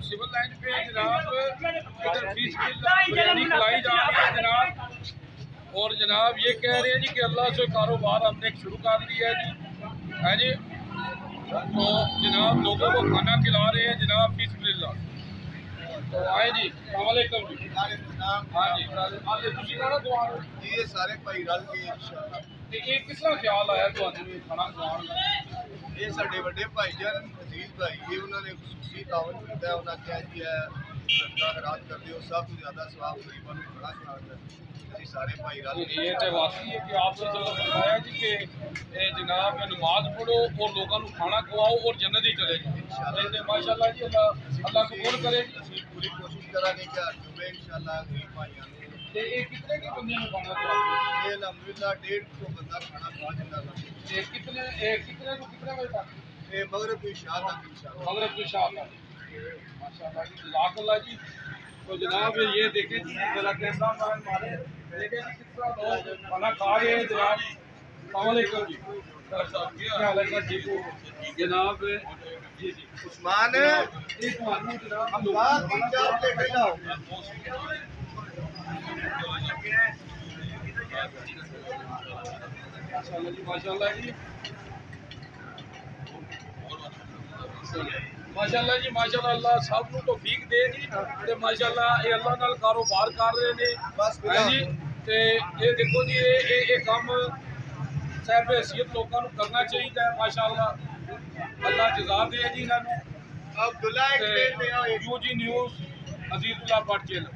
Civil line पे जनाब इधर फीस बिरयानी खिलाई जा रही है जनाब, और जनाब ये कह रहे हैं जी कि अल्लाह से कारोबार हमने शुरू कर दिया है जी, है जी। तो जनाब लोगों को खाना खिला रहे हैं जनाब फीस बिल्ला। तो आए जी, अस्सलामुअलैकुम जी। हाँ जी, तुसी खाना खवा रहे हो ये सारे भाई रल के इंशाअल्लाह। ते ये किस तरह ख्याल आया तुहानू खाना खवाने का? ये साडे बड़े भाईजान अजीज भाई ये उन्होंने खुसूसी तावन किया है, उन्होंने कहा कि सदका खैरात कर दियो, सब तो ज्यादा सवाब गरीबां नूं खाना खिलाना है। सारे भाई रल के ये तो वाकई है कि आपसे चलो बताया जी कि जनाब नमाज पढ़ो और लोगों को खाना खवाओ और जन्नत ही चले जाओ। माशाल्लाह जी, अल्लाह कबूल करे। पूरी कोशिश करांगे कि हर जुमे इंशाअल्लाह गरीब भाइयों को कितने के बंदे को खाना खवाते? ये अल्हम्दुलिल्लाह 150 बंदा खाना खवा देता है। कितने बजे तक? ये मगरिब की इशा तक इंशाअल्लाह। मगरिब की इशा तक माशाल्लाह जी, जज़ाकल्लाह जी। तो जनाब ये देखें जी, जरा कैमरा मैन मारे देखें जी किस तरह लोग खाना खा रहे हैं जनाब। अस्सलाम वालेकुम जी, क्या हाल है सर? ठीक हो जनाब? जी जी उस्मान एक मानू जनाब हम बात 3-4 प्लेटें लाओ। माशाल्लाह जी, माशाल्लाह जी, माशाल्लाह जी, माशाल्लाह। अल्लाह सब नूं तौफीक दे जी ते माशाल्लाह ये अल्लाह नाल कारोबार कर रहे ने, है जी। ते ये देखो जी ये काम साहब हैसियत लोगों को करना चाहिए माशाल्लाह। अल्लाह जज़ा दे जी इन्हां नूं। अब्दुल्ला एक प्लेट ले आओ। UG news Azizullah Bhatt channel.